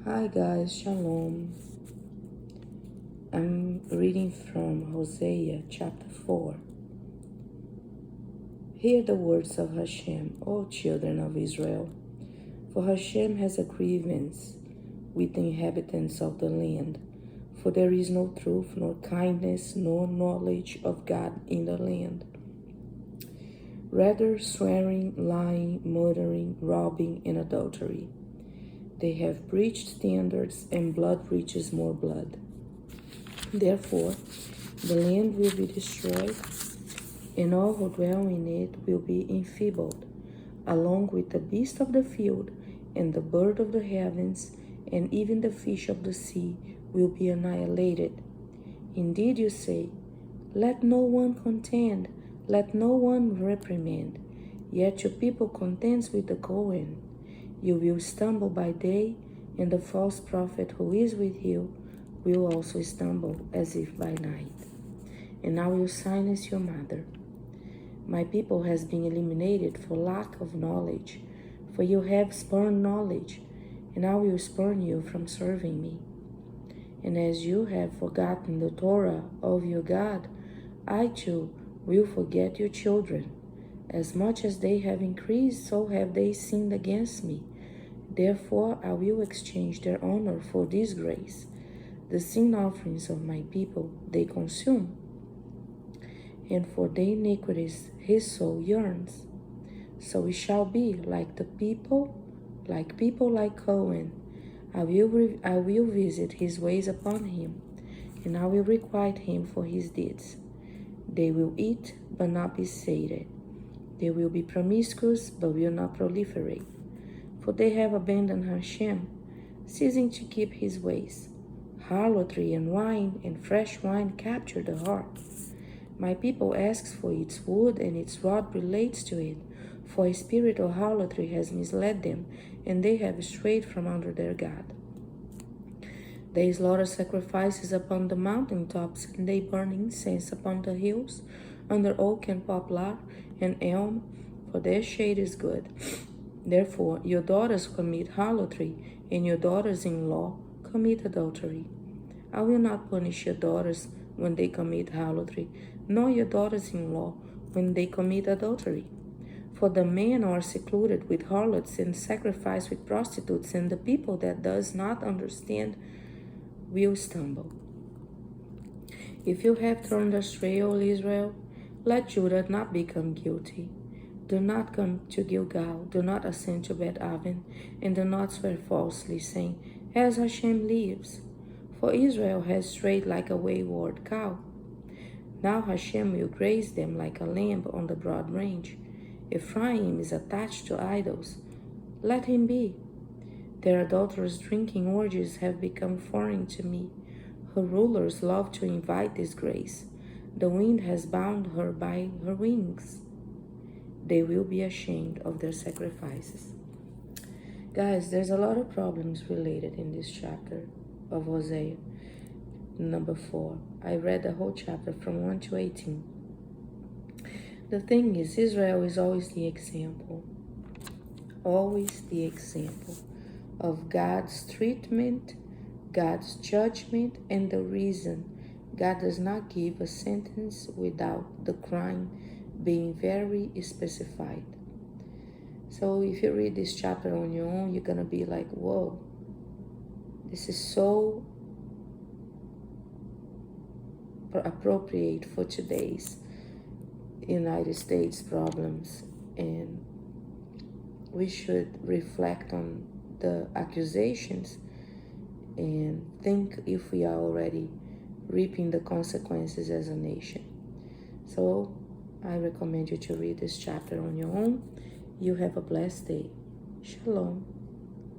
Hi guys, Shalom. I'm reading from Hosea chapter 4. Hear the words of Hashem, O children of Israel. For Hashem has a grievance with the inhabitants of the land, for there is no truth, nor kindness, nor knowledge of God in the land. Rather, swearing, lying, murdering, robbing, and adultery. They have breached standards, and blood reaches more blood. Therefore, the land will be destroyed, and all who dwell in it will be enfeebled, along with the beast of the field, and the bird of the heavens, and even the fish of the sea will be annihilated. Indeed, you say, let no one contend, let no one reprimand. Yet your people contends with the Cohen. You will stumble by day, and the false prophet who is with you will also stumble as if by night. And I will silence your mother. My people has been eliminated for lack of knowledge, for you have spurned knowledge, and I will spurn you from serving me. And as you have forgotten the Torah of your God, I too will forget your children. As much as they have increased, so have they sinned against me. Therefore I will exchange their honor for disgrace. The sin offerings of my people they consume, and for their iniquities his soul yearns. So it shall be like people like Cohen. I will visit his ways upon him, and I will requite him for his deeds. They will eat, but not be sated. They will be promiscuous, but will not proliferate. For they have abandoned Hashem, ceasing to keep his ways. Harlotry and wine and fresh wine capture the heart. My people asks for its wood, and its rod relates to it. For a spirit of harlotry has misled them, and they have strayed from under their God. They slaughter sacrifices upon the mountain tops, and they burn incense upon the hills, under oak and poplar and elm, for their shade is good. Therefore your daughters commit harlotry, and your daughters-in-law commit adultery. I will not punish your daughters when they commit harlotry, nor your daughters-in-law when they commit adultery. For the men are secluded with harlots and sacrifice with prostitutes, and the people that does not understand will stumble. If you have turned astray, O Israel, let Judah not become guilty. Do not come to Gilgal, do not ascend to Bet Aven, and do not swear falsely, saying, as Hashem lives. For Israel has strayed like a wayward cow. Now Hashem will graze them like a lamb on the broad range. Ephraim is attached to idols. Let him be. Their adulterous drinking orgies have become foreign to me. Her rulers love to invite disgrace. The wind has bound her by her wings. They will be ashamed of their sacrifices. Guys, there's a lot of problems related in this chapter of Hosea. Number 4. I read the whole chapter from 1 to 18. The thing is, Israel is always the example of God's treatment, God's judgment, and the reason God does not give a sentence without the crime being very specified. So if you read this chapter on your own, you're going to be like, whoa, this is so appropriate for today's United States problems, and we should reflect on the accusations and think if we are already reaping the consequences as a nation. So I recommend you to read this chapter on your own. You have a blessed day. Shalom.